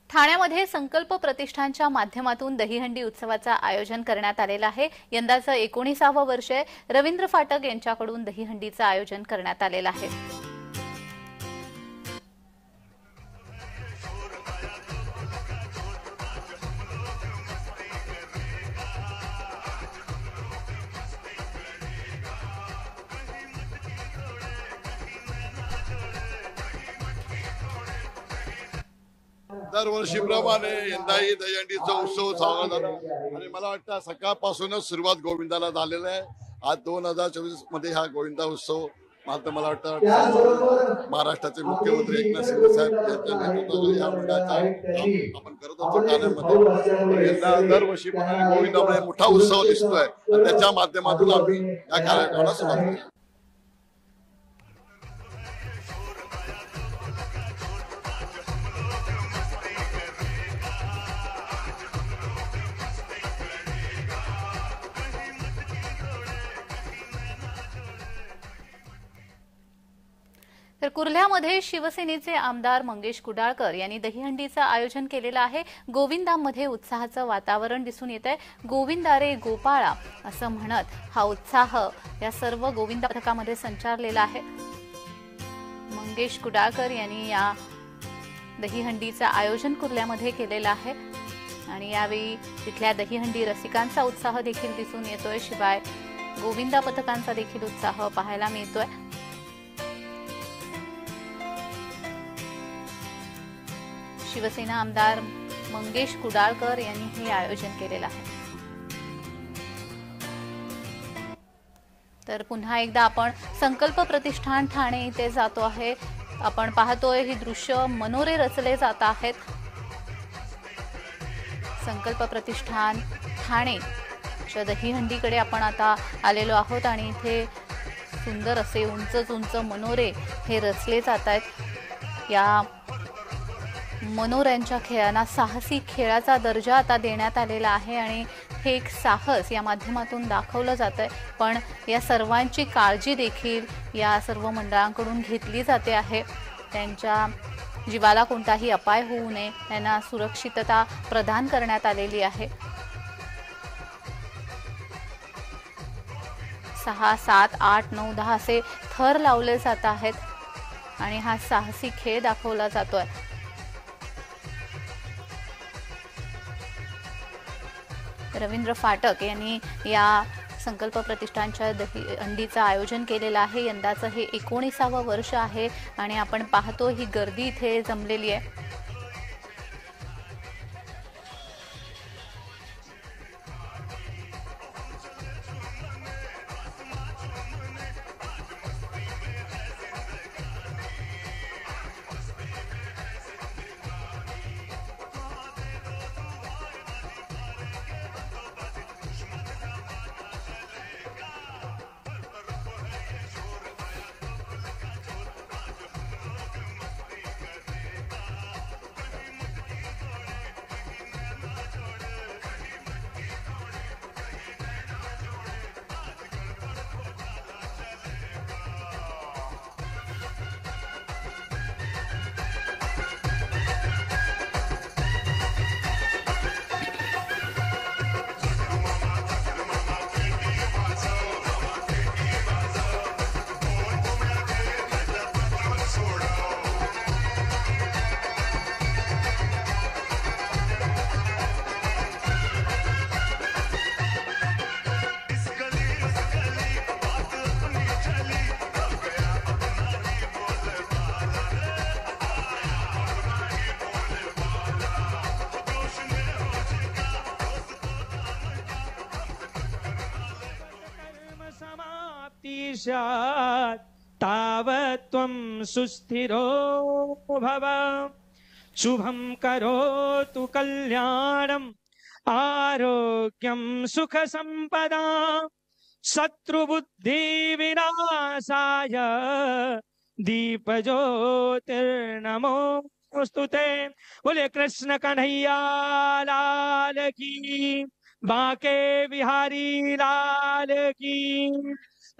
ठाण्यामध्ये संकल्प प्रतिष्ठानच्या माध्यमातून दहीहंडी उत्सवाचं आयोजन करण्यात आलेलं आहे। यंदाचं 19वे वर्ष आहे। रवींद्र फाटक यांच्याकडून दहीहंडीचं आयोजन करण्यात आलेलं आहे। दरवर्षीप्रमाणे यंदाही दहीहंडीचा उत्सव साजरा झाला आणि मला वाटतं सकाळपासूनच सुरुवात गोविंदाला झालेला आहे। आज 2024 मध्ये हा गोविंदा उत्सव मला वाटतं महाराष्ट्राचे मुख्यमंत्री एकनाथ शिंदे साहेब यांच्या नेतृत्वाखाली या मंडळाचा आपण करत असतो ठाण्यामध्ये। यंदा दरवर्षीप्रमाणे गोविंदामध्ये मोठा उत्सव दिसतोय आणि त्याच्या माध्यमातून आम्ही या कार्यक्रमाला सुरुवात केली। तर कुर्ल्यामध्ये शिवसेनेचे आमदार मंगेश कुडाळकर यांनी दहीहंडीचं आयोजन केलेलं आहे। गोविंदामध्ये उत्साहाचं वातावरण दिसून येत आहे। गोविंदा रे गोपाळा असं म्हणत हा उत्साह या सर्व गोविंदा पथकामध्ये संचारलेला आहे। मंगेश कुडाळकर यांनी या दहीहंडीचं आयोजन कुर्ल्यामध्ये केलेलं आहे आणि यावेळी तिथल्या दहीहंडी रसिकांचा उत्साह देखील दिसून येतोय। शिवाय गोविंदा पथकांचा देखील उत्साह पाहायला मिळतोय। शिवसेना आमदार मंगेश कुडाळकर यांनी हे आयोजन केलेलं आहे। तर पुन्हा एकदा आपण संकल्प प्रतिष्ठान ठाणे इथे जातो आहे। आपण पाहतोय ही दृश्य मनोरे रचले जात आहेत। संकल्प प्रतिष्ठान ठाणे च्या दहीहंडीकडे आपण आता आलेलो आहोत आणि इथे सुंदर असे उंच उंच मनोरे हे रचले जात आहेत। या मनोऱ्यांच्या खेळांना साहसी खेळाचा दर्जा आता देण्यात आलेला आहे आणि हे एक साहस या माध्यमातून दाखवलं जातंय। पण या सर्वांची काळजी देखील या सर्व मंडळांकडून घेतली जाते आहे। त्यांच्या जीवाला कोणताही अपाय होऊ नये त्यांना सुरक्षितता प्रदान करण्यात आलेली आहे। 6, 7, 8, 9, 10 असे थर लावले जात आहेत आणि हा साहसी खेळ दाखवला जातोय। रवींद्र फाटक यांनी या संकल्प प्रतिष्ठानच्या दहीहंडीचं आयोजन केलेलं आहे। यंदाचं हे 19वे वर्ष आहे आणि आपण पाहतो ही गर्दी इथे जमलेली आहे। तावत्त्वं सुस्थिरो भव शुभं करोतु कल्याणम् आरोग्यं सुख संपदा शत्रुबुद्धि विनाशाय दीप ज्योतिर्नमोस्तुते। बोले कृष्ण कन्हैया लाल की, बांके बिहारी लाल की।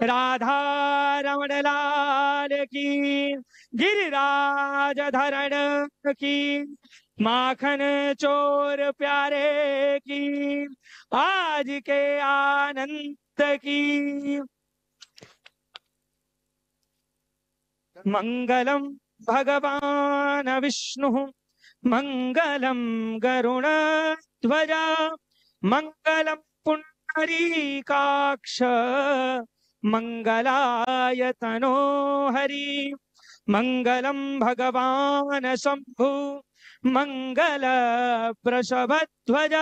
राधा रमण लाल की, गिरिराज धरण की, माखन चोर प्यारे की, आज के आनंद की। मंगलम भगवान विष्णु, मंगलम गरुणध्वज, मंगलम पुंडरीकाक्ष, मंगलाय तनोहरि, मंगलम भगवान शंभु, मंगल वृषभध्वज,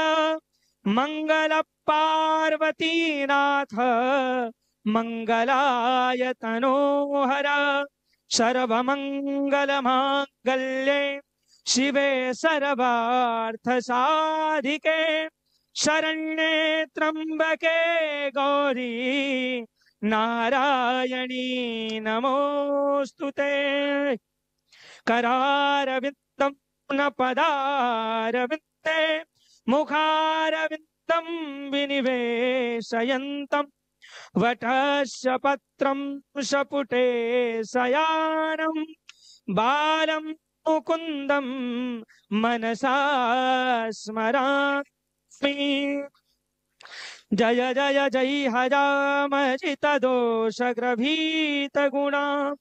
मंगल पार्वतीनाथ, मंगलाय तनोहर, सर्वमंगल मांगल्ये शिवे सर्वार्थ साधिके, शरण्ये त्र्यंबके गौरी नारायणी नमोस्तुते। करारविन्दं न पदारविन्दे, मुखारविन्दं विनिवेशयन्तं, वटस्य पत्रं शपुटे शयानं, बालं मुकुन्दं मनसा स्मरामि। जय जय जय हजामजित दोषग्रभीत गुणा,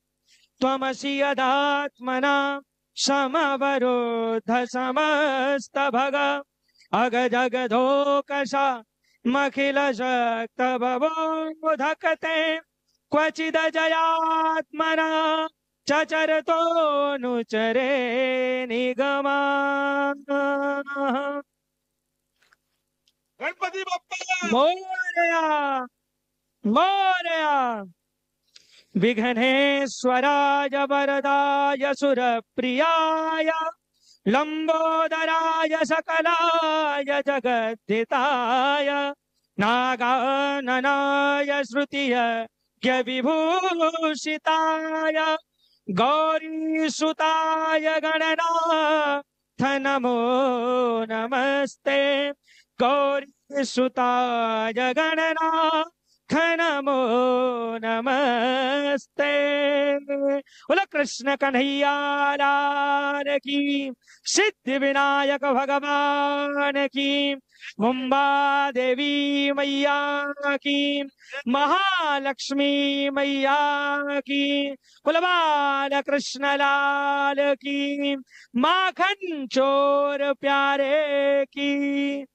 त्वमसि यदात्मना समवरोध समस्त भग, अग जगदोकशा मखिल शक्त भवोधकते, क्वचिद जयात्मना चचरतोऽनुचरे निगमा। गणपती बाप्पा मोरया मोरया। विघ्नेश्वराय वरदाय सुरप्रियाय, लंबोदराय सकलाय जगद्धिताय, नागाननाय श्रुतिय विभूषिताय, गौरीसुताय गणनाथ नमो नमस्ते, गौरीसुताय गणनाथ नमो नमस्ते। बोलो कृष्ण कन्हैया लाल की, सिद्धि विनायक भगवान की, मुंबा देवी मैया की, महालक्ष्मी मैया की, बोलो बाल कृष्ण लाल की, माखन चोर प्यारे की।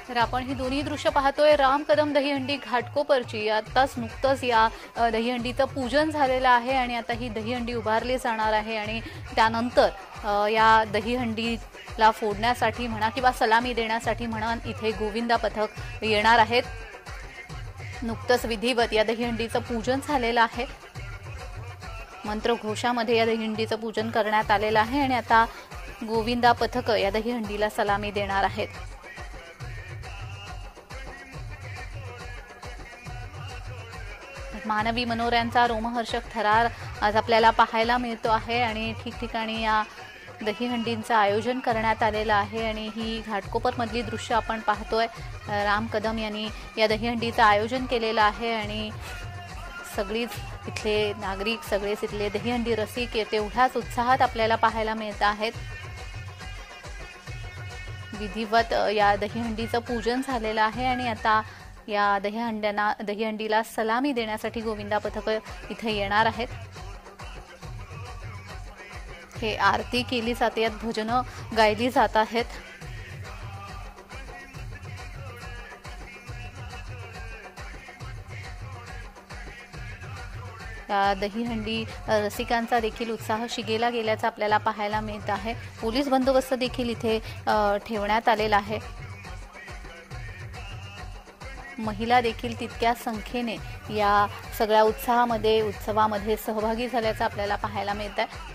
तर आपण ही दोन्ही दृश्य पाहतोय राम कदम दहीहंडी घाटकोपरची। आताच नुकतंच या दहीहंडीचं पूजन झालेलं आहे आणि आता ही दहीहंडी उभारली जाणार आहे आणि त्यानंतर या दहीहंडीला फोडण्यासाठी म्हणा किंवा सलामी देण्यासाठी म्हणा इथे गोविंदा पथक येणार आहेत। नुकतंच विधिवत या दहीहंडीचं पूजन झालेलं आहे, मंत्रघोषामध्ये या दहीहंडीचं पूजन करण्यात आलेलं आहे आणि आता गोविंदा पथक या दहीहंडीला सलामी देणार आहेत। मानवी मनोऱ्यांचा रोमहर्षक थरार आज आपल्याला पाहायला मिळतो आहे आणि ठिकठिकाणी या दहीहंडींचं आयोजन करण्यात आलेलं आहे आणि ही घाटकोपरमधली दृश्य आपण पाहतोय। राम कदम यांनी या दहीहंडीचं आयोजन केलेलं आहे आणि सगळीच इथले नागरिक, सगळेच इथले दहीहंडी रसिक तेवढ्याच उत्साहात आपल्याला पाहायला मिळत आहेत। विधिवत या दहीहंडीचं पूजन झालेलं आहे आणि आता या दहीहंडीला सलामी देण्यासाठी गोविंदा पथक इथे येणार आहेत। हे आरती केली जाते, यात भजनं गायली जात आहेत। या दहीहंडी रसिकांचा देखील उत्साह शिगेला गेल्याचा आपल्याला पाहायला मिळत आहे। पोलीस बंदोबस्त देखील इथे ठेवण्यात आलेला आहे। महिला देखील तितक्याच संख्येने या सगळ्या उत्सवामध्ये सहभागी झाल्याचं आपल्याला पाहायला मिळत आहे।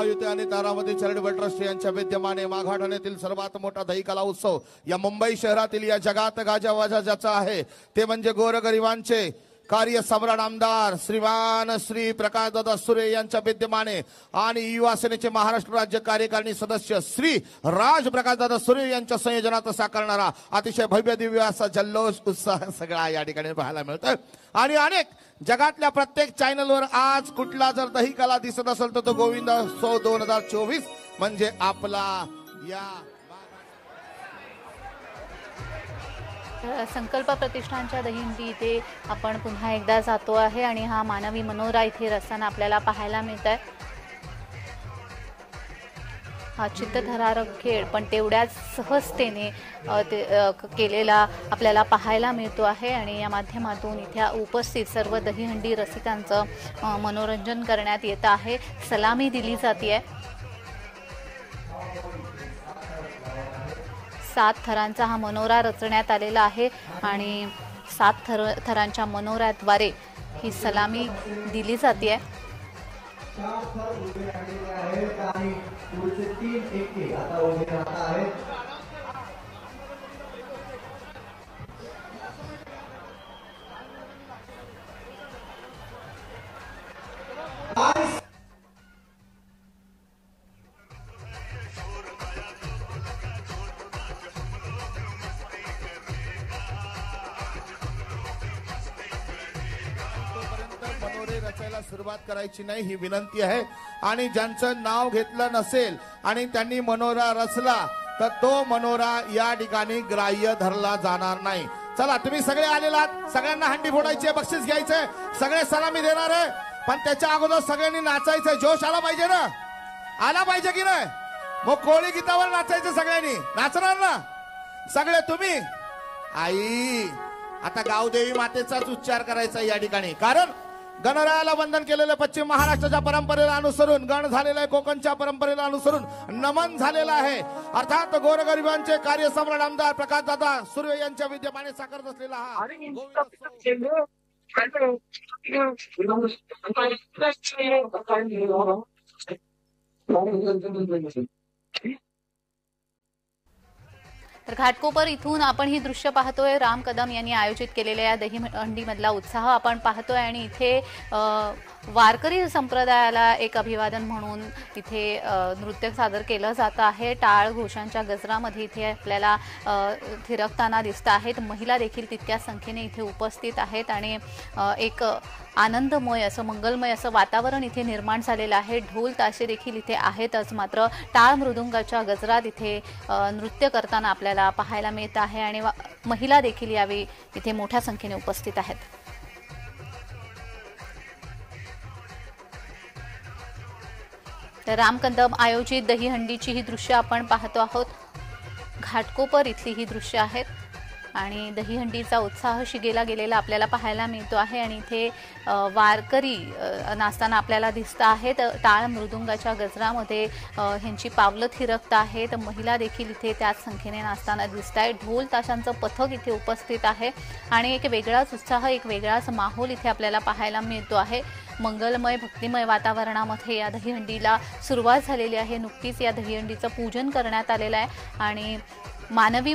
महायुती आणि तारामती चॅरिटेबल ट्रस्ट यांच्या विद्यमाने माघाठाण्यातील सर्वात मोठा दही कला उत्सव या मुंबई शहरातील या जगात गाजावाजा ज्याचा आहे ते म्हणजे गोरगरिबांचे कार्य सम्राट आमदार श्रीमान श्री प्रकाशदादा सुरे यांच्या विद्यमाने आणि युवा सेनेचे महाराष्ट्र राज्य कार्यकारिणी सदस्य श्री राज प्रकाशदादा सुरे यांच्या संयोजनात साकारणारा अतिशय भव्य दिव्य असा जल्लोष उत्साह सगळा या ठिकाणी पाहायला मिळतोय आणि अनेक जगातल्या प्रत्येक चॅनलवर आज कुठला जर दही कला दिसत असेल तर तो गोविंद उत्सव 2024 म्हणजे आपला या संकल्प प्रतिष्ठानच्या दहीहंडी इथे आपण पुन्हा एकदा जातो आहे आणि हा मानवी मनोरा इथे रस्त्याने आपल्याला पाहायला मिळत आहे. हा चित्तथरारक खेळ पण तेवढ्याच सहजतेने केलेला आपल्याला पाहायला मिळतो आहे आणि या माध्यमातून इथे उपस्थित सर्व दहीहंडी रसिकांचं मनोरंजन करण्यात येत आहे. सलामी दिली जाते. 7 थरांचा हा मनोरा रचण्यात आलेला आहे आणि 7 थरांच्या मनोऱ्याद्वारे ही सलामी दिली जाते. रचायला सुरुवात करायची नाही ही विनंती आहे आणि ज्यांचं नाव घेतलं नसेल आणि त्यांनी मनोरा रचला तर तो मनोरा या ठिकाणी ग्राह्य धरला जाणार नाही. चला तुम्ही सगळे आलेलात, सगळ्यांना हंडी फोडायची, बक्षीस घ्यायचंय, सगळे सलामी देणार आहे पण त्याच्या अगोदर सगळ्यांनी नाचायचंय. जोश आला पाहिजे ना, आला पाहिजे की नाही? मग कोळी गीतावर नाचायचं, सगळ्यांनी नाचणार ना सगळे तुम्ही. आई आता गावदेवी मातेचाच उच्चार करायचा या ठिकाणी कारण गणरायाला वंदन केलेलं पश्चिम महाराष्ट्राच्या परंपरेला अनुसरून गण झालेलं आहे, कोकणच्या परंपरेला अनुसरून नमन झालेलं आहे. अर्थात गोरगरिबांचे कार्य सम्राट आमदार प्रकाशदादा सुर्वे यांच्या विद्यमाने साकारत असलेला हा तर घाटकोपर इथून आपण ही दृश्य पाहतोय. राम कदम यांनी आयोजित केलेल्या या दहीहंडी मधला उत्साह आपण पाहतोय आणि इथे वारकरी संप्रदायाला एक अभिवादन म्हणून इथे नृत्य सादर केलं जात आहे. टाळ घोषांच्या गजरामध्ये इथे आपल्याला थिरकताना दिसत आहेत. महिला देखील तितक्या संख्येने इथे उपस्थित आहेत आणि एक आनंदमय असं मंगलमय असं वातावरण इथे निर्माण झालेलं आहे. ढोल ताशे देखील इथे आहेतच मात्र टाळ मृदुंगाच्या गजरात इथे नृत्य करताना आपल्याला पाहायला मिळत आहे आणि महिला देखील यावेळी इथे मोठ्या संख्येने उपस्थित आहेत. तर राम कदम आयोजित दहीहंडीची ही दृश्य आपण पाहतो आहोत. घाटकोपर इथली ही दृश्य आहेत आणि दहीहंडीचा उत्साह शिगेला गेलेला आपल्याला पाहायला मिळतो आहे आणि इथे वारकरी नाचताना आपल्याला दिसत आहेत. टाळ मृदुंगाच्या गजरामध्ये ह्यांची पावलं थिरकत आहेत. महिला देखील इथे त्याच संख्येने नाचताना दिसत आहेत. ढोल ताशांचं पथक इथे उपस्थित आहे आणि एक वेगळाच उत्साह, एक वेगळाच माहोल इथे आपल्याला पाहायला मिळतो आहे. मंगलमय भक्तिमय वातावरणामध्ये या दहीहंडीला सुरुवात झालेली आहे. नुकतीच या दहीहंडीचं पूजन करण्यात आलेलं आहे आणि मानवी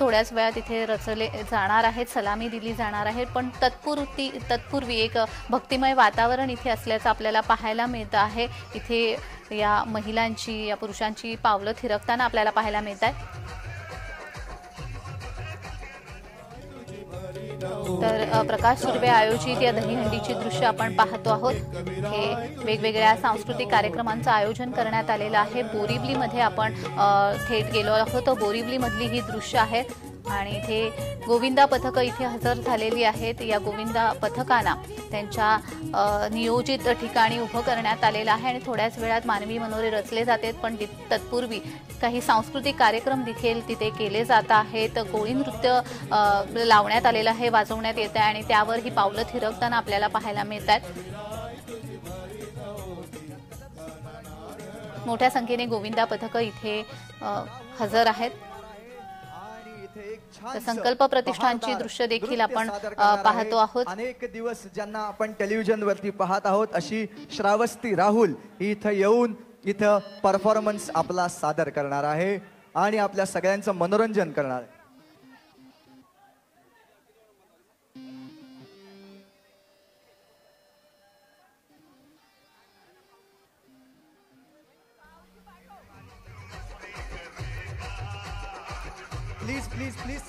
थोड्याच वेळात इथे रचले जाणार आहेत, सलामी दिली जाणार आहे. पण तत्पूर्वी एक भक्तिमय वातावरण इथे असल्याचं आपल्याला पाहायला मिळतं आहे. इथे या महिलांची, या पुरुषांची पावलं थिरकताना आपल्याला पाहायला मिळत आहे. तर प्रकाश सुर्वे आयोजित या दहीहंडीची दृश्य आपण पाहतो आहोत. हे वेगवेगळ्या सांस्कृतिक कार्यक्रमांचं आयोजन करण्यात आलेलं आहे. बोरिवलीमध्ये आपण थेट गेलो आहोत. बोरिवलीमधली ही दृश्य आहेत आणि इथे गोविंदा पथकं इथे हजर झालेली आहेत. या गोविंदा पथकांना त्यांच्या नियोजित ठिकाणी उभं करण्यात आलेलं आहे आणि थोड्याच वेळात मानवी मनोरे रचले जातात. पण तत्पूर्वी काही सांस्कृतिक कार्यक्रम देखील तिथे केले जात आहेत. कोळी नृत्य लावण्यात आलेलं आहे, वाजवण्यात येत आहे आणि त्यावर ही पावलं थिरकताना आपल्याला पाहायला मिळतात. मोठ्या संख्येने गोविंदा पथकं इथे हजर आहेत. संकल्प प्रतिष्ठानची दृश्य देखील आपण पाहतो आहोत. अनेक दिवस ज्यांना आपण टेलिव्हिजन वरती पाहत आहोत अशी श्रावस्ती राहुल इथं येऊन इथं परफॉर्मन्स आपला सादर करणार आहे आणि आपल्या सगळ्यांचं मनोरंजन करणार आहे. Please please please.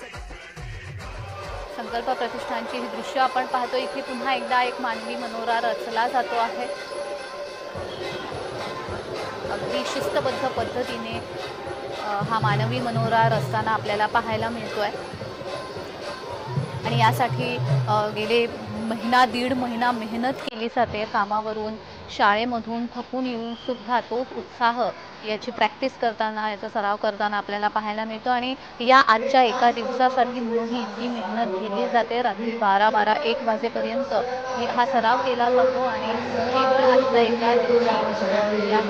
संकल्प प्रतिष्ठानची ही दृश्य आपण पाहतो. इथे पुन्हा एकदा एक मानवी मनोरा रचला जातो आहे. अगदी शिस्तबद्ध पद्धतीने हा मानवी मनोरा रचताना आपल्याला पाहायला मिळतोय आणि यासाठी गेले दीड महिना मेहनत केली जाते. कामावरून शाळेमधून थकून येऊन सुद्धा तोच उत्साह याची प्रॅक्टिस करताना, याचा सराव करताना आपल्याला पाहायला मिळतो. आणि या आजच्या एका दिवसासाठी म्हणून ही इतकी मेहनत घेतली जाते. रात्री 12-1 वाजेपर्यंत हा सराव केला जातो आणि केवळ आजच्या एका दिवशी या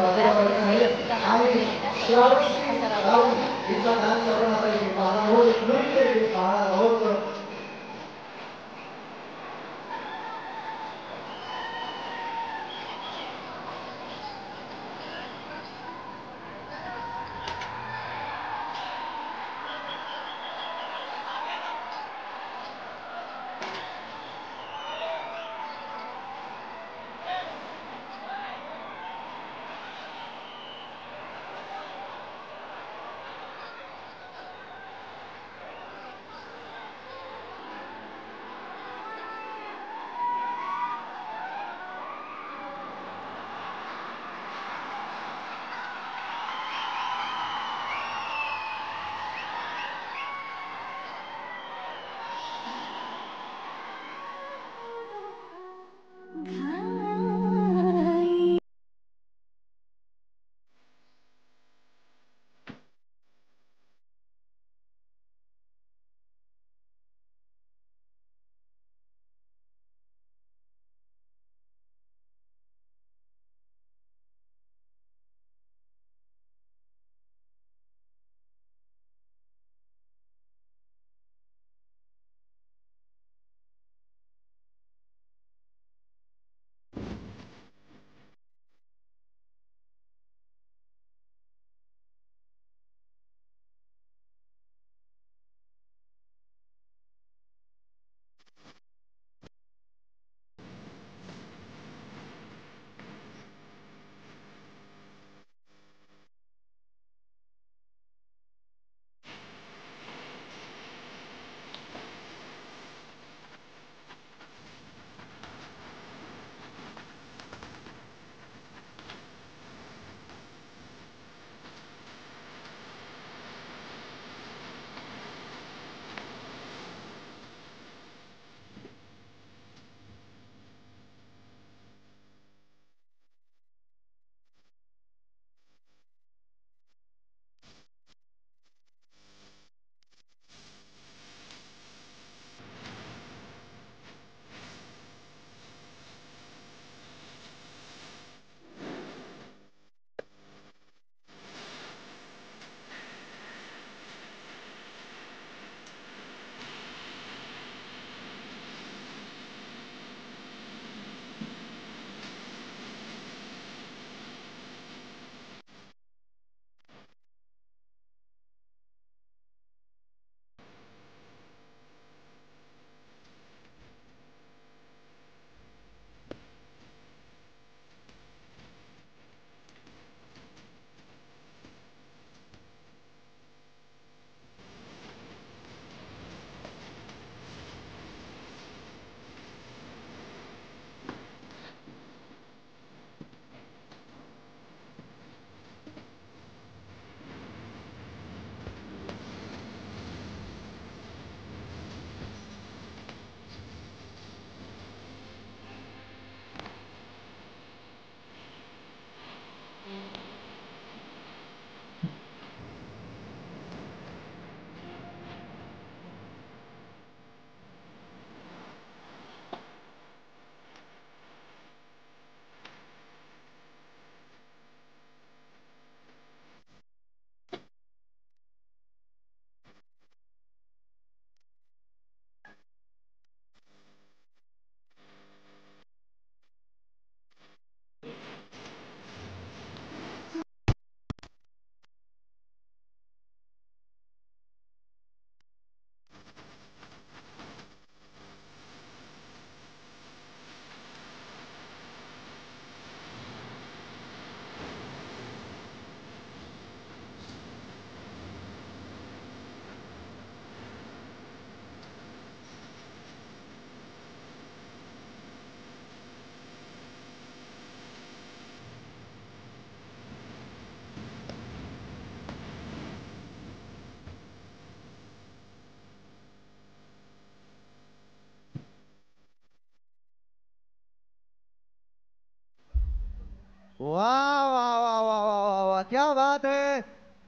क्या बात है.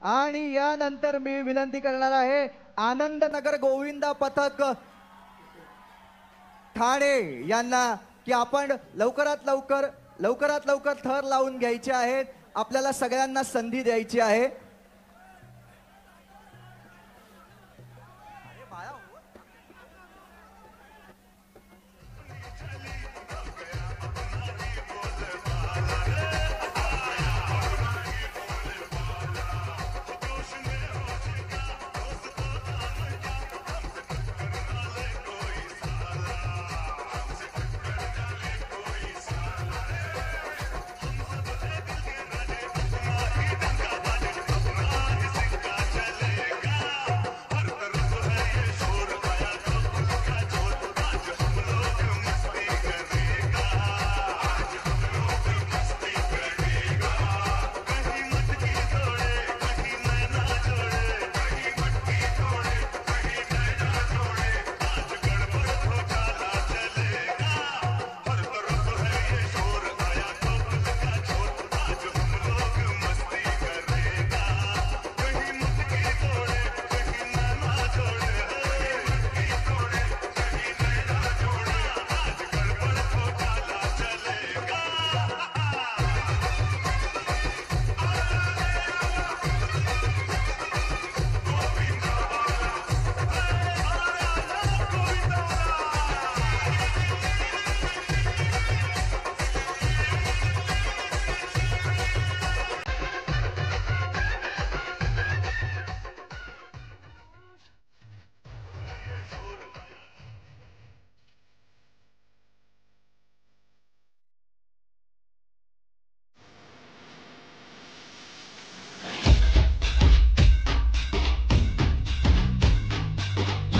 आणि यानंतर मी विनंती करणार आहे आनंदनगर गोविंदा पथक ठाणे यांना की आपण लवकरात लवकर थर लावून घ्यायचे आहेत. आपल्याला सगळ्यांना संधी द्यायची आहे.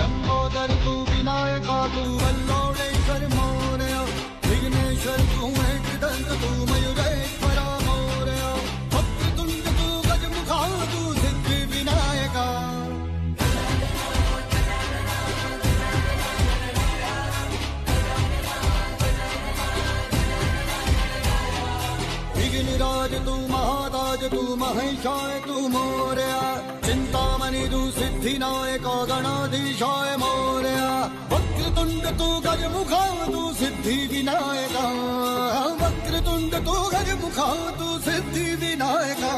लंबोदर तू विनायका तू वल्लोळेश्वर मोरया विघ्नेश्वर तू एकदंत तू मयुरेश्वरा मोरया वक्रतुंड तू गजमुखा तू सिद्धी विनायका विघ्नराज तू महाराज तू महेशाय तू मोरया चिंतामणि तू सिद्धिनायका गणाधीशाय मोरया वक्रतुंड तू गजमुखा तू सिद्धि विनायका वक्रतुंड तू गजमुखा तू सिद्धि विनायका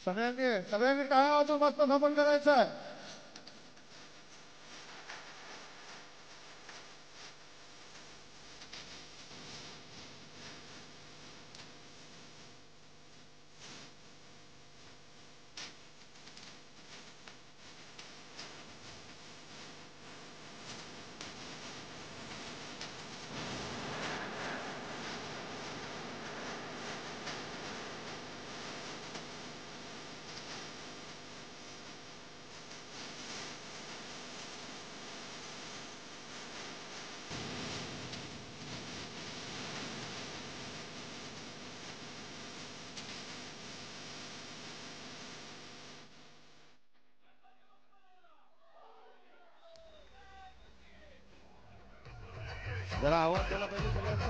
सगळ्यांनी काय वाजून मस्त नमन करायचं आहे. जरा आवाज दिला पाहिजे सगळ्यांचा.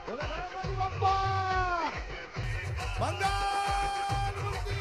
बोला गणपती बाप्पा मंगलमूर्ती.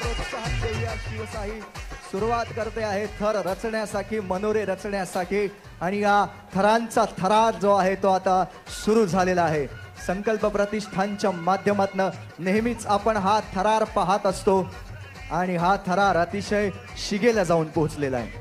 प्रोत्साहन देऊया. शिवशाही सुरुवात करते आहे थर रचण्यासाठी, मनोरे रचण्यासाठी, आणि या थरांचा थरार जो आहे तो आता सुरू झालेला आहे. संकल्प प्रतिष्ठानच्या माध्यमातून नेहमीच आपण हा थरार पाहत असतो आणि हा थरार अतिशय शिगेला जाऊन पोहोचलेला आहे.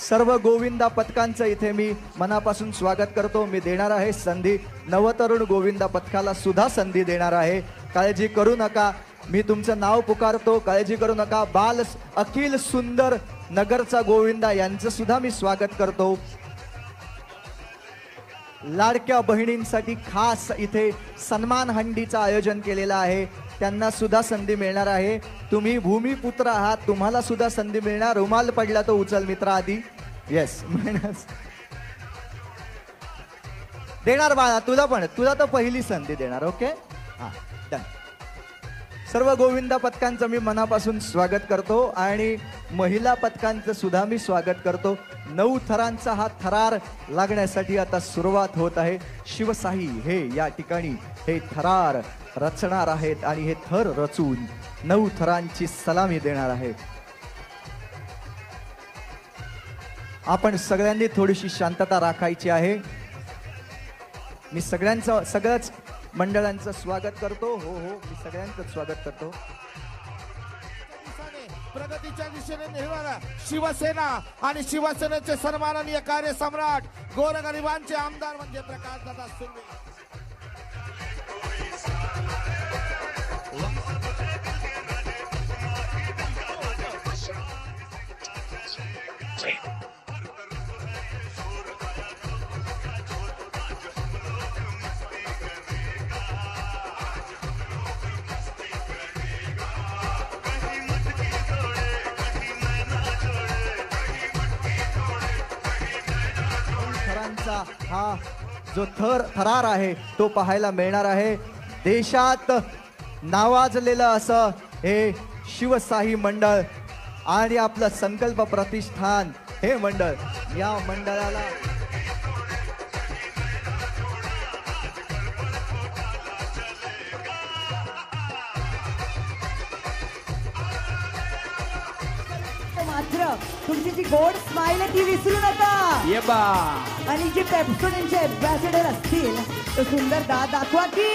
सर्व गोविंदा पथकांचं इथे मी मनापासून स्वागत करतो. मी देणार आहे संधी नवतरुण गोविंदा पथकाला सुद्धा संधी देणार आहे. काळजी करू नका, मी तुमचं नाव पुकारतो, काळजी करू नका. बाल अखिल सुंदर नगरचा गोविंदा यांचं सुद्धा मी स्वागत करतो. लाडक्या बहिणींसाठी खास इथे सन्मान हंडीचं आयोजन केलेलं आहे, त्यांना सुद्धा संधी मिळणार आहे. तुम्ही भूमिपुत्र आहात, तुम्हाला सुद्धा संधी मिळणार. रुमाल पडला तो उचल मित्रा आधी. येस देणार बाळा, तुला तर पहिली संधी देणार. ओके, हा डन. सर्व गोविंदा पथकांचं मी मनापासून स्वागत करतो आणि महिला पथकांचं सुद्धा मी स्वागत करतो. 9 थरांचा हा थरार लागण्यासाठी आता सुरुवात होत आहे. शिवशाही हे या ठिकाणी हे थरार रचणार आहेत आणि हे थर रचून 9 थरांची सलामी देणार आहेत. आपण सगळ्यांनी थोडीशी शांतता राखायची आहे. मी सगळ्याच मंडळांचं स्वागत करतो. हो, मी सगळ्यांचं स्वागत करतो. प्रगतीच्या दिशेने नेहवाला शिवसेना आणि शिवसेनेचे सन्माननीय कार्य सम्राट गोरगरिबांचे आमदार म्हणजे प्रकाशदादा सुर्वे. हा जो थरार आहे तो पाहायला मिळणार आहे. देशात नावाजलेलं असं हे शिवशाही मंडळ आणि आपलं संकल्प प्रतिष्ठान हे मंडळ, या मंडळाला मात्र तुमची जी गोड स्माइल आहे ती विसरू नका. ये बा आणि जे पेप्सोडेंचे अँबॅसेडर असतील तो सुंदर दाखवा की.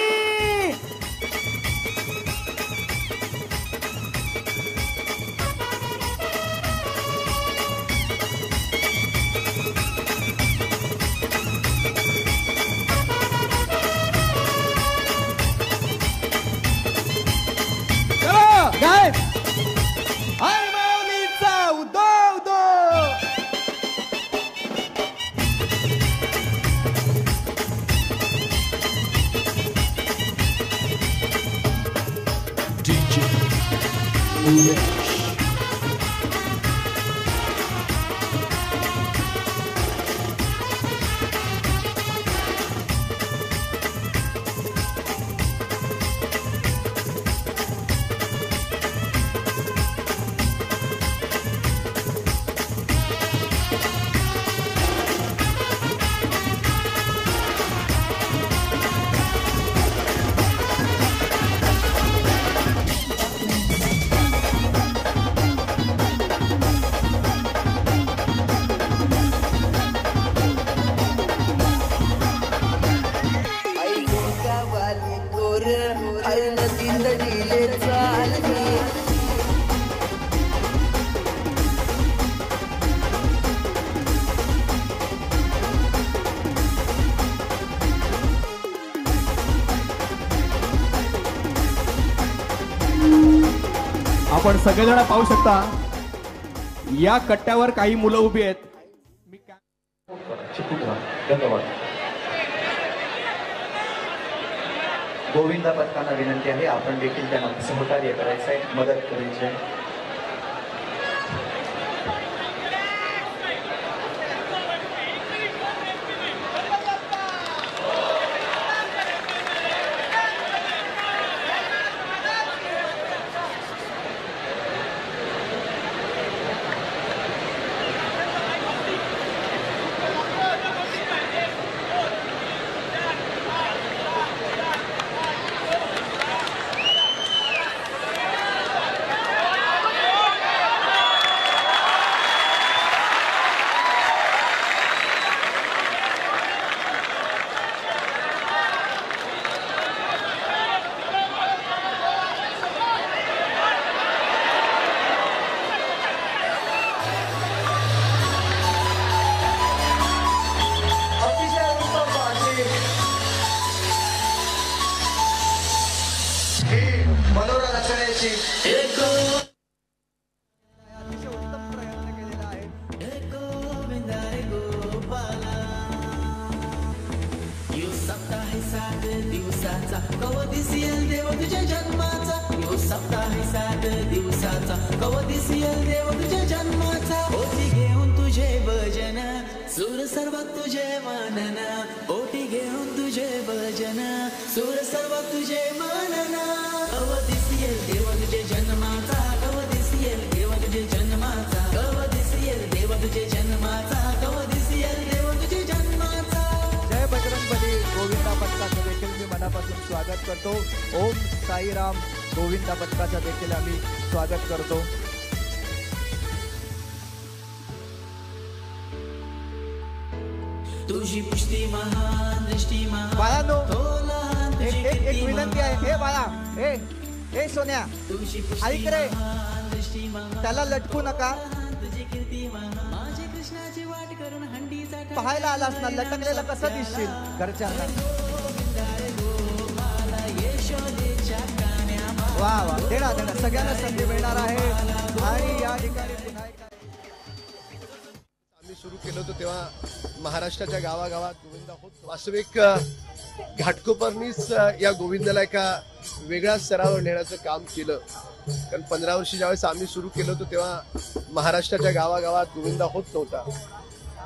काय हाय माऊलीचा उदो उदो. आपण सगळेजण पाहू शकता या कट्ट्यावर काही मुलं उभी आहेत. गोविंदा पथकांना विनंती आहे आपण देखील त्यांना सहकार्य करायचं आहे, मदत करायची आहे. मनोरा रचण्याची अतिशय उत्तम प्रयत्न केलेला आहे. दिवसाचा कवदिसियल देव तुझ्या जन्माचा यो सप्ताह 7 दिवसाचा कवदिसियल देव तुझ्या जन्माचा ओटी घेऊन तुझे भजन सूर सर्व तुझे मानन ओटी घेऊन तुझे भजन सूर सर्व तुझे मानन कवदिसियल देव तुझे जन्माचा कवदिसियल देव तुझे जन्माचा कवदिसियल देव तुझे जन्माचा कवदिसियल देव तुझे जन्माचा. जय बजरंगबली. गोविंदा पथकाचं देखील मी मनापासून स्वागत करतो. ओम साईराम. गोविंदा पथकाचं देखील आम्ही स्वागत करतो. तुझी पुष्टी महान दृष्टी महान बाळांनो, एक विनंती आहे. हे बाळा, हे सोन्या, ऐक रे, त्याला लटकू नका. पाहायला आलास ना, लटकलेलं कसं दिसशील घरच्यांना. वा वा, देणार सगळ्यांना संधी मिळणार आहे. आणि या ठिकाणी पुन्हा आम्ही सुरू केलं होतं तेव्हा महाराष्ट्राच्या गावागावात गोविंदा होत. वास्तविक घाटकोपरनीच या गोविंदाला एका वेगळ्या स्तरावर नेण्याचं काम केलं. कारण 15 वर्षी ज्यावेळेस आम्ही सुरू केलं होतं तेव्हा महाराष्ट्राच्या गावागावात गोविंदा होत नव्हता,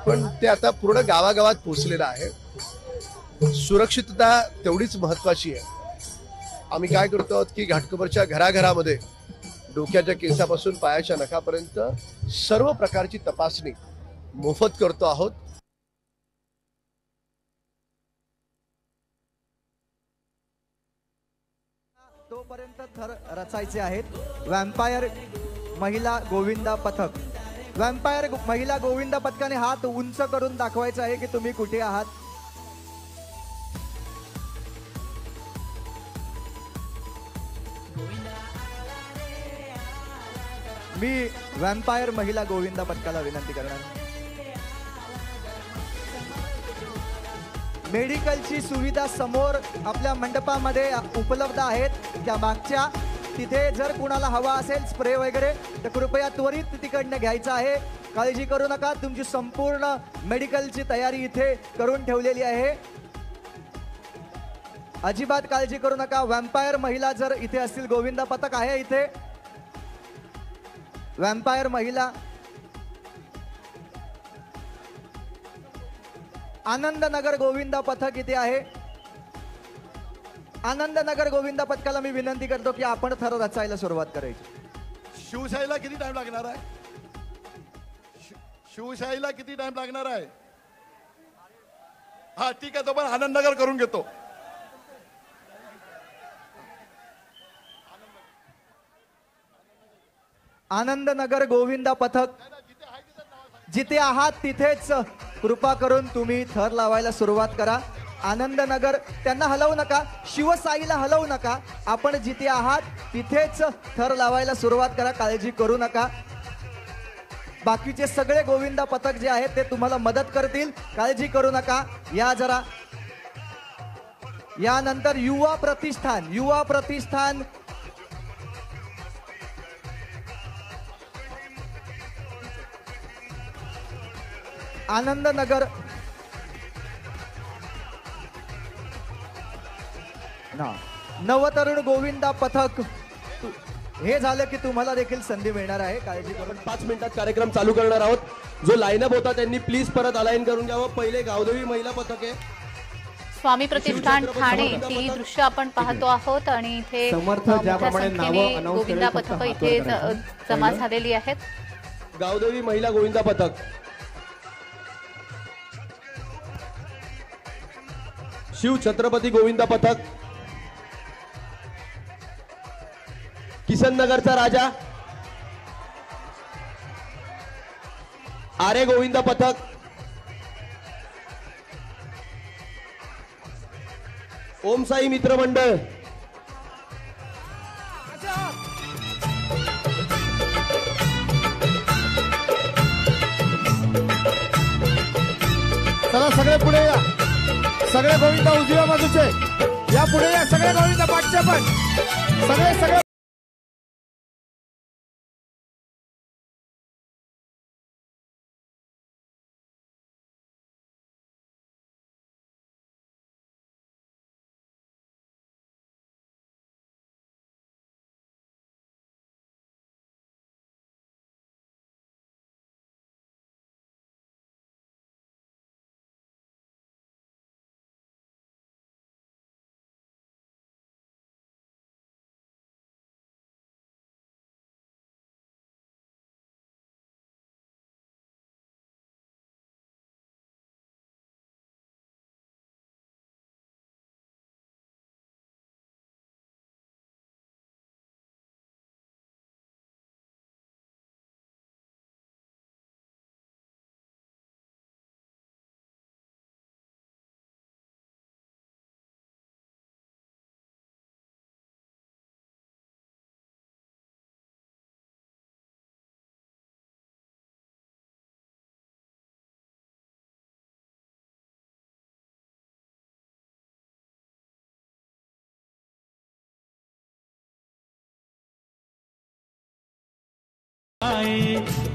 पण ते आता पूर्ण गावागावात पोहोचलेलं आहे. सुरक्षितता तेवढीच महत्वाची आहे. आम्ही काय करतो आहोत की घाटकोपरच्या घराघरामध्ये डोक्याच्या केसापासून पायाच्या नखापर्यंत सर्व प्रकारची तपासणी मोफत करतो आहोत. तोपर्यंत थर रचायचे आहेत. वॅम्पायर महिला गोविंदा पथक. वॅम्पायर महिला गोविंदा पथकाने हात उंच करून दाखवायचा आहे की तुम्ही कुठे आहात. मी वॅम्पायर महिला गोविंदा पथकाला विनंती करणार. मेडिकलची सुविधा समोर आपल्या मंडपामध्ये उपलब्ध आहेत. त्या मागच्या तिथे जर कुणाला हवा असेल स्प्रे वगैरे तर कृपया त्वरित तिकडनं घ्यायचं आहे. काळजी करू नका, तुमची संपूर्ण मेडिकलची तयारी इथे करून ठेवलेली आहे. अजिबात काळजी करू नका. वॅम्पायर महिला जर इथे असतील, गोविंदा पथक आहे इथे. वॅम्पायर महिला आनंदनगर गोविंदा पथक इथे आहे. आनंदनगर गोविंदा पथकाला मी विनंती करतो की आपण थर रचायला सुरुवात करायची. शिवशाहीला किती टाइम लागणार आहे? शिवशाहीला किती टाइम लागणार आहे? हा ठीक आहे, तो पण आनंदनगर करून घेतो. आनंदनगर गोविंदा पथक जिथे आहात तिथेच कृपा करून तुम्ही थर लावायला सुरुवात करा. आनंदनगर त्यांना हलवू नका, शिवसाईला हलवू नका. आपण जिथे आहात तिथेच थर लावायला सुरुवात करा, काळजी करू नका. बाकीचे सगळे गोविंदा पथक जे आहेत ते तुम्हाला मदत करतील, काळजी करू नका. या जरा. यानंतर युवा प्रतिष्ठान आनंदनगर नवतरुण गोविंदा पथक हे झालं की तुम्हाला देखील संधी मिळणार आहे. काळजी करून 5 मिनिटात कार्यक्रम चालू करणार आहोत. जो लाईनअप होता त्यांनी प्लीज परत अलाइन करून घ्यावं. पहिले गावदेवी महिला पथक आहे. स्वामी प्रतिष्ठान ठाणे ती दृश्य आपण पाहतो आहोत आणि इथे समर्थ मोठ्या ज्याप्रमाणे संख्येने नावं announce गोविंदा केलेली फक्त पथकं हातवर इथे करायचं. जमा झालेली आहेत. गावदेवी महिला गोविंदा पथक, शिव छत्रपती गोविंदा पथक, किसन नगरचा राजा, आरे गोविंदा पथक, ओम साई मित्र मंडळ, चला सगळे पुढे या. सगळे गोविंदा उजव्या बाजूचे या, पुढे या. सगळे गोविंदा पाठचे पण सगळे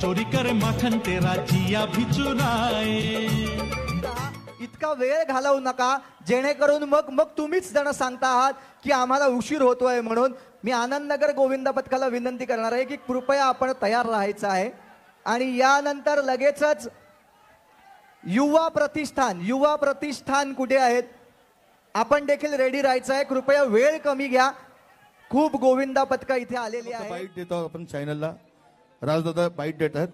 चोरी कर माखन तेरा जिया भी चुराए. इतका वेळ घालवू नका, जेणेकरून मग तुम्हीच जण सांगता आहात की आम्हाला उशीर होतोय म्हणून. मी आनंदनगर गोविंदा पथकाला विनंती करणार आहे की कृपया आपण तयार राहायचं आहे. आणि यानंतर लगेचच युवा प्रतिष्ठान कुठे आहेत, आपण देखील रेडी राहायचं आहे. कृपया वेळ कमी घ्या. खूप गोविंदा पथकं इथे आलेली आहे. बाईट देतो आपण चॅनलला. राजदादा बाईट देत आहेत.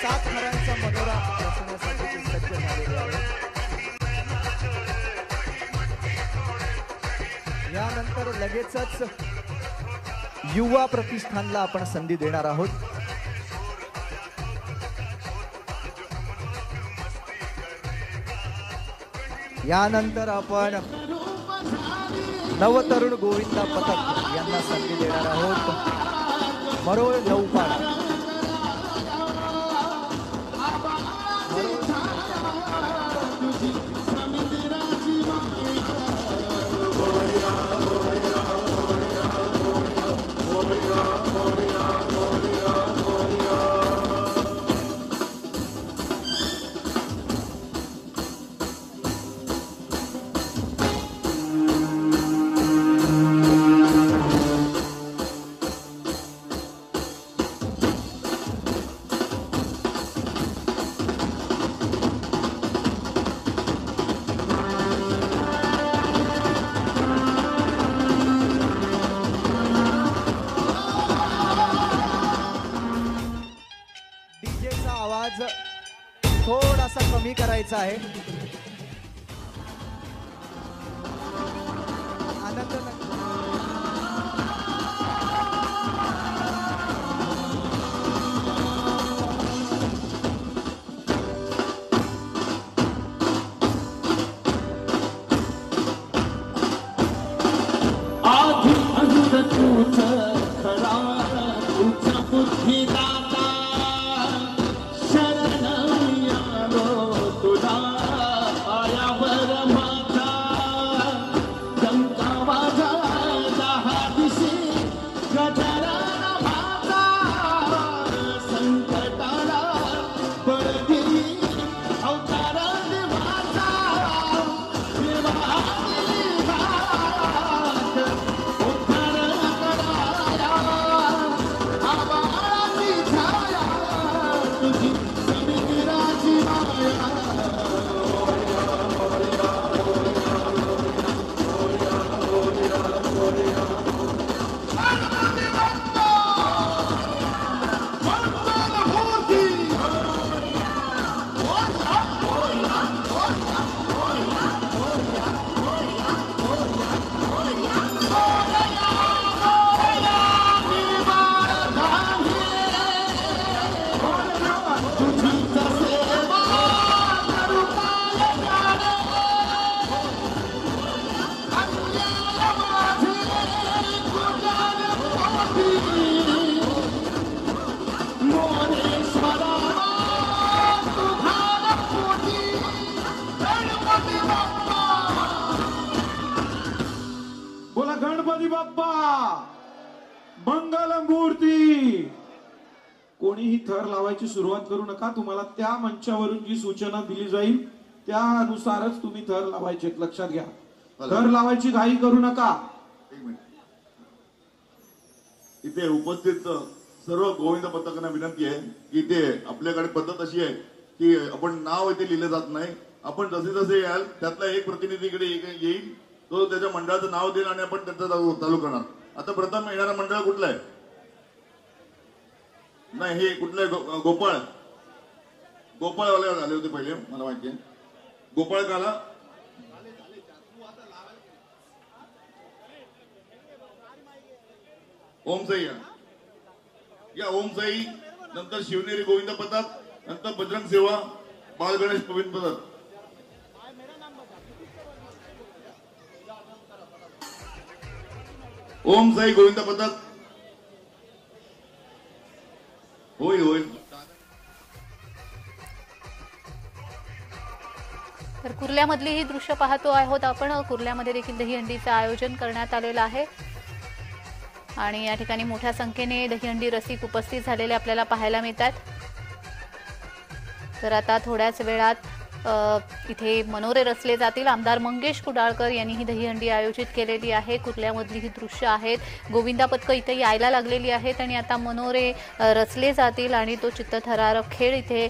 सात थरांचा मनोरा रचण्यासाठी सज्ज झालेले आहे. यानंतर लगेचच युवा प्रतिष्ठानला आपण संधी देणार आहोत. यानंतर आपण नवतरुण गोविंदा पथक यांना संधी देणार आहोत. मरोळ नौपाडा, थोडासा कमी करायचा आहे. आधी तूच खरा बाप्पा मंगलमूर्ती. कोणीही थर लावायची सुरुवात करू नका. तुम्हाला त्या मंचावरून जी सूचना दिली जाईल त्यानुसारच तुम्ही थर लावायचे, लक्षात घ्या. थर लावायची घाई करू नका. इथे उपस्थित सर्व गोविंद पथकांना विनंती आहे की इथे आपल्याकडे पद्धत अशी आहे की आपण नाव इथे लिहिलं जात नाही. आपण जसे जसे याल त्यातला एक प्रतिनिधी इकडे येईल, तो त्याच्या मंडळाचं नाव देईल आणि आपण त्याचं चालू करणार. आता प्रथम येणारा मंडळ कुठलं आहे? नाही, हे कुठलं आहे? गोपाळवाले आले होते पहिले, मला माहिती आहे. गोपाळ काला ओमसाई या ओमसाई, नंतर शिवनेरी गोविंद पथक, नंतर बजरंग सेवा, बाळ गणेश गोविंद पथक. ओमसाई गोविंद पथक. होईल होईल. तर कुर्ल्यामधली ही दृश्य पाहतो आहोत आपण. कुर्ल्यामध्ये देखील दहीहंडीचं आयोजन करण्यात आलेलं आहे आणि या ठिकाणी मोठ्या संख्येने दहीहंडी रसिक उपस्थित झालेले आपल्याला पाहायला मिळतात. तर आता थोड्याच वेळात इथे मनोरे रचले जातील. आमदार मंगेश कुडाळकर यांनी ही दहीहंडी आयोजित केलेली आहे. कुर्ल्यामधली ही दृश्य आहेत. गोविंदा पथकं इथे यायला लागलेली आहेत आणि आता मनोरे रचले जातील आणि तो चित्तथरारक खेळ इथे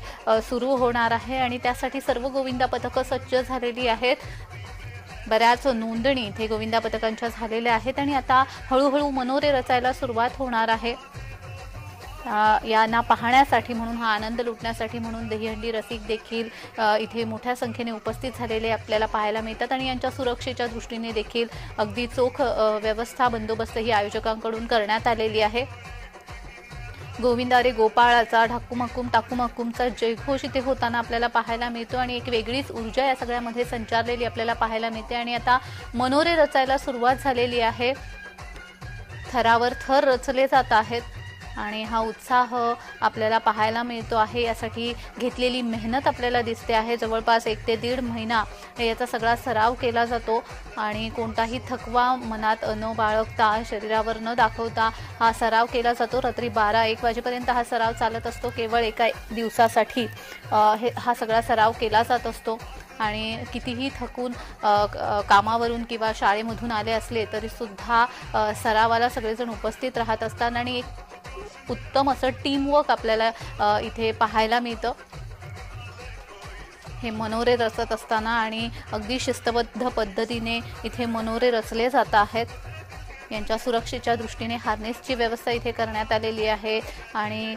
सुरू होणार आहे आणि त्यासाठी सर्व गोविंदा पथकं सज्ज झालेली आहेत. बऱ्याच नोंदणी इथे गोविंदा पथकांच्या झालेल्या आहेत आणि आता हळूहळू मनोरे रचायला सुरुवात होणार आहे. यांना पाहण्यासाठी म्हणून, हा आनंद लुटण्यासाठी म्हणून दहीहंडी रसिक देखील इथे मोठ्या संख्येने उपस्थित झालेले आपल्याला पाहायला मिळतात आणि यांच्या सुरक्षेच्या दृष्टीने देखील अगदी चोख व्यवस्था, बंदोबस्त ही आयोजकांकडून करण्यात आलेली आहे. गोविंदा रे गोपाळाचा ढाकूमक्कूम टाकूमक्कूमचा जयघोष इथे होताना आपल्याला पाहायला मिळतो आणि एक वेगळीच ऊर्जा या सगळ्यामध्ये संचारलेली आपल्याला पाहायला मिळते आणि आता मनोरे रचायला सुरुवात झालेली आहे. थरावर थर रचले जात आहेत आणि हा उत्साह आपल्याला पाहायला मिळतो आहे. यासाठी घेतलेली मेहनत आपल्याला दिसते आहे. जवळपास 1 ते 1.5 महिना याचा सगळा सराव केला जातो आणि कोणताही थकवा मनात न बाळगता, शरीरावर न दाखवता हा सराव केला जातो. रात्री 12-1 वाजेपर्यंत हा सराव चालत असतो. केवळ एका दिवसासाठी हा सगळा सराव केला जात असतो आणि कितीही थकून कामावरून किंवा शाळेमधून आले असले तरीसुद्धा सरावाला सगळेजण उपस्थित राहत असतात आणि एक उत्तम असं टीमवर्क आपल्याला इथे पाहायला मिळतं. हे मनोरे रचत असताना आणि अगदी शिस्तबद्ध पद्धतीने इथे मनोरे रचले जात आहेत. यांच्या सुरक्षेच्या दृष्टीने हार्नेसची व्यवस्था इथे करण्यात आलेली आहे आणि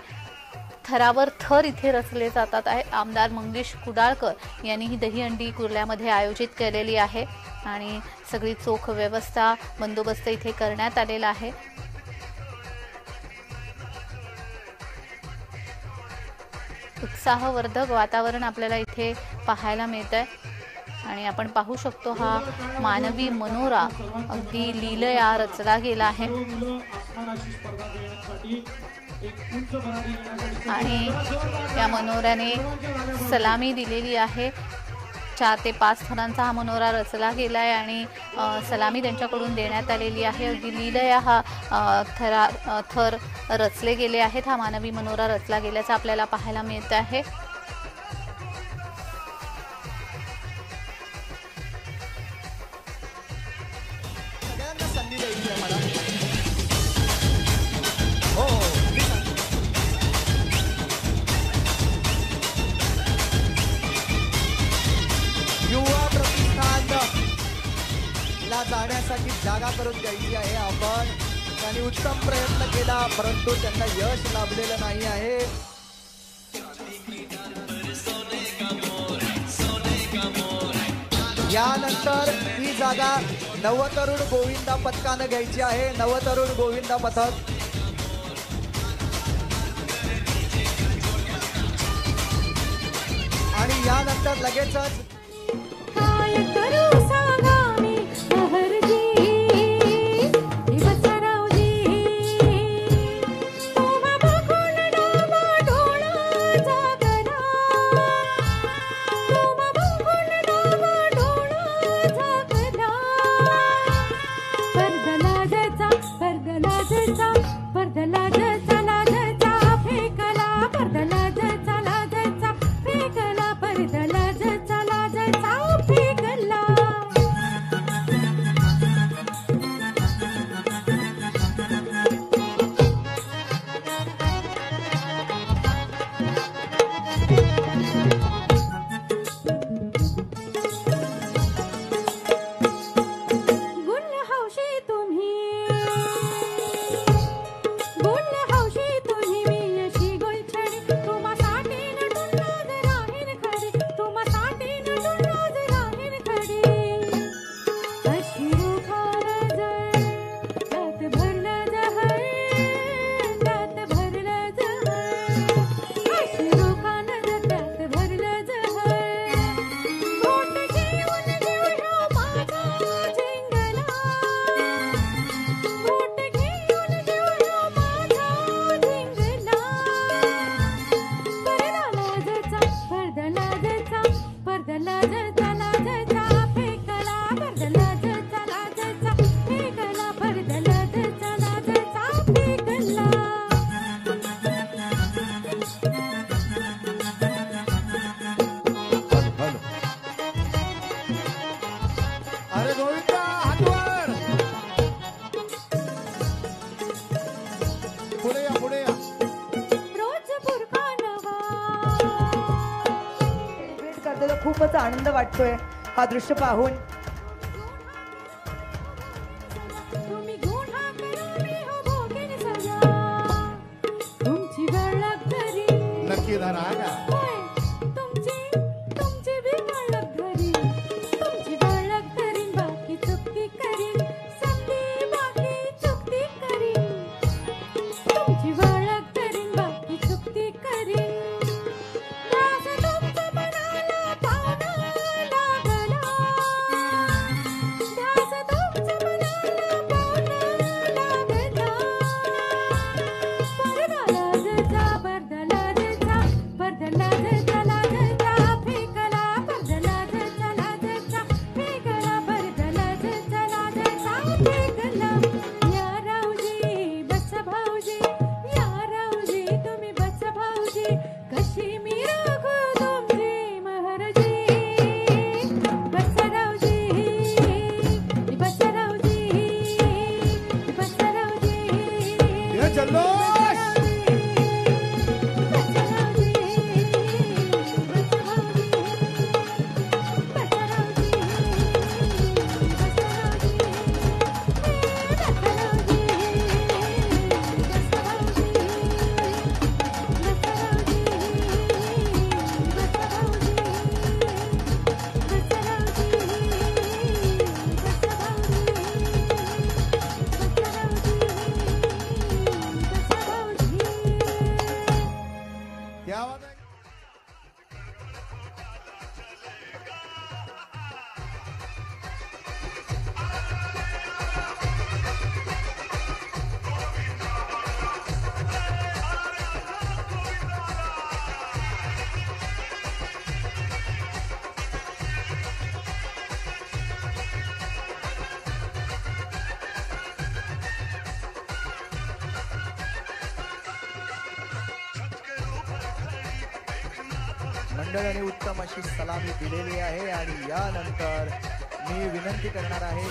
थरावर थर इथे रचले जातात आहेत. आमदार मंगेश कुडाळकर यांनी ही दहीहंडी कुर्ल्यामध्ये आयोजित केलेली आहे आणि सगळी चोख व्यवस्था, बंदोबस्त इथे करण्यात आलेला आहे. उत्साहवर्धक वातावरण आपल्याला इथे पाहायला मिळतंय आणि आपण पाहू शकतो हा मानवी मनोरा अगदी लीलया रचला गेला आहे आणि या मनोऱ्याने सलामी दिलेली आहे. 4 ते 5 थरांचा हा मनोरा रचला गेला आहे आणि सलामी त्यांच्याकडून देण्यात आलेली आहे. अगदी लीलया हा थर रचले गेले आहेत. हा मानवी मनोरा रचला गेल्याचं आपल्याला पाहायला मिळत आहे. जाण्यासाठी जागा करून द्यायची आहे आपण. त्यांनी उत्तम प्रयत्न केला परंतु त्यांना यश लाभलेलं नाही आहे. यानंतर ही जागा नवतरुण गोविंदा पथकानं घ्यायची आहे. नवतरुण गोविंदा पथक आणि यानंतर लगेचच आनंद वाटतोय हा दृश्य पाहून. नक्की धरा का मंडळाने उत्तम अशी सलामी दिलेली आहे आणि यानंतर मी विनंती करणार आहे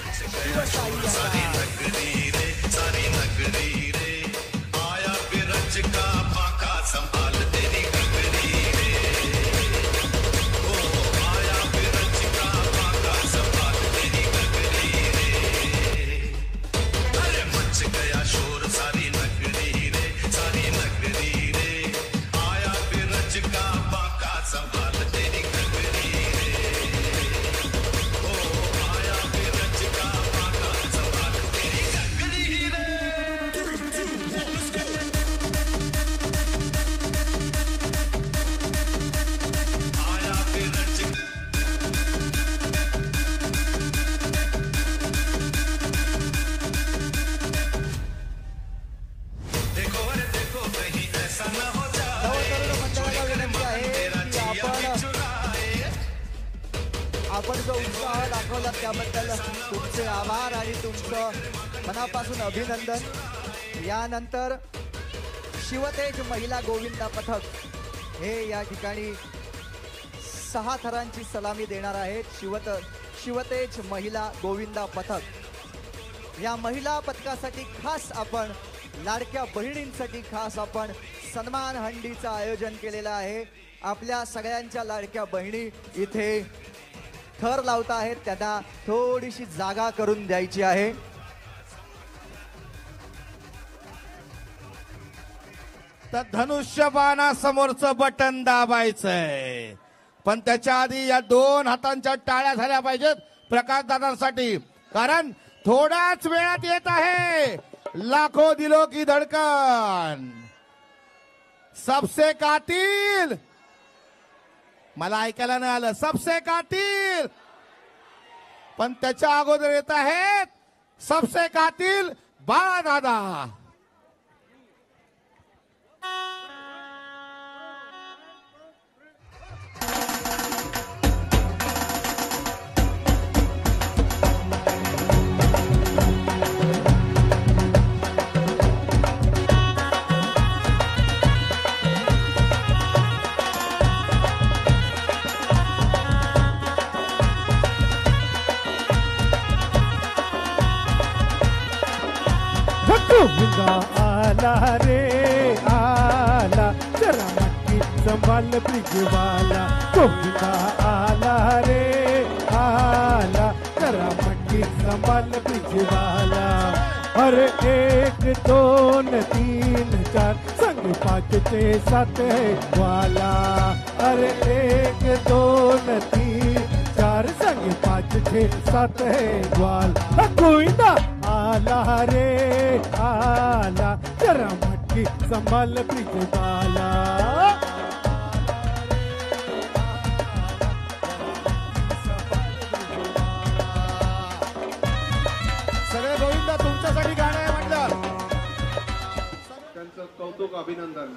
आपण जो उत्साह दाखवला त्याबद्दल तुमचे आभार आणि तुमचं मनापासून अभिनंदन. यानंतर शिवतेज महिला गोविंदा पथक हे या ठिकाणी 6 थरांची सलामी देणार आहेत. शिवतेज महिला गोविंदा पथक या महिला पथकासाठी खास आपण लाडक्या बहिणींसाठी खास आपण सन्मान हंडीचं आयोजन केलेलं आहे. आपल्या सगळ्यांच्या लाडक्या बहिणी इथे थर लावता आहेत, त्यांना थोडीशी जागा करून द्यायची आहे. तर धनुष्यबाणासमोरचं बटन दाबायचंय, पण त्याच्या आधी या 2 हातांच्या टाळ्या झाल्या पाहिजेत प्रकाशदादांसाठी, कारण थोड्याच वेळात येत आहे लाखो दिलो की धडकन. सबसे कातिल, मला ऐकायला नाही आलं, सबसे कातिल, पण त्याच्या अगोदर येत आहेत सबसे कातिल बाळादादा. गोविंदा आला रे आला, जरा नक्की संभाल ब्रिजवाला गोविंदा आला रे आला जरा मटकी संभाल ब्रिजवाला अरे 1 2 3 4 संग 5 6 7 है वाला अरे 1 2 3 4 संग 5 6 7 है वाला गोविंदा आला रे आला जरा मटकी संभाल ब्रिजवाला सगळे गोविंदा तुमच्यासाठी गाणं आहे म्हटलं. त्यांचं कौतुक अभिनंदन.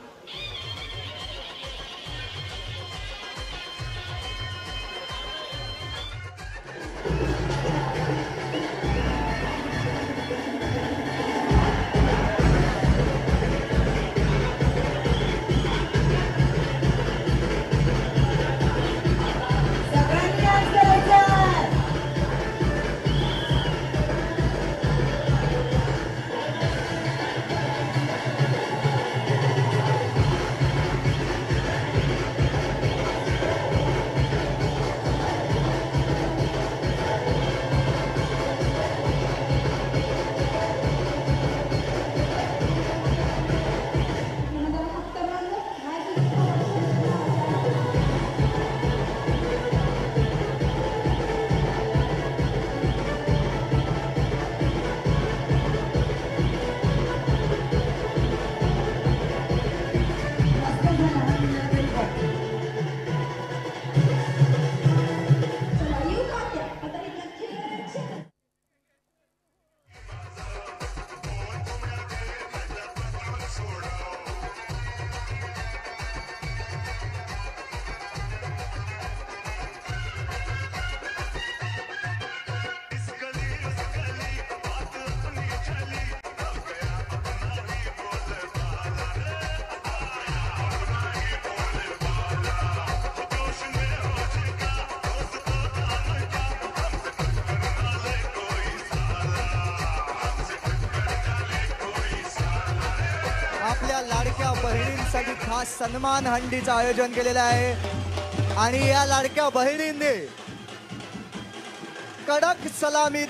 आपल्या लाडक्या बहिणींसाठी खास सन्मान हंडीचं आयोजन केलेलं आहे आणि या लाडक्या बहिणींनी कडक सलामी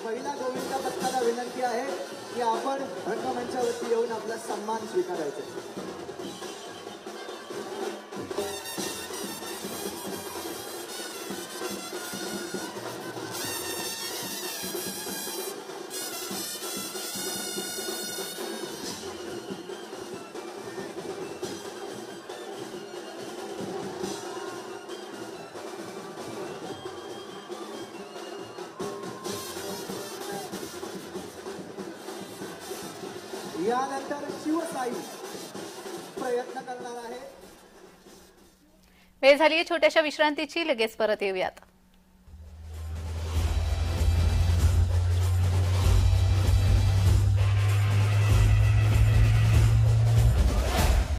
महिला गोविंदा पथकाला विनंती आहे की आपण रंगमंचावरती येऊन आपला सन्मान स्वीकारायचा. यानंतर शिवसाई प्रयत्न करणार आहे. वेळ झाली छोट्याशा विश्रांतीची, लगेच परत येऊयात.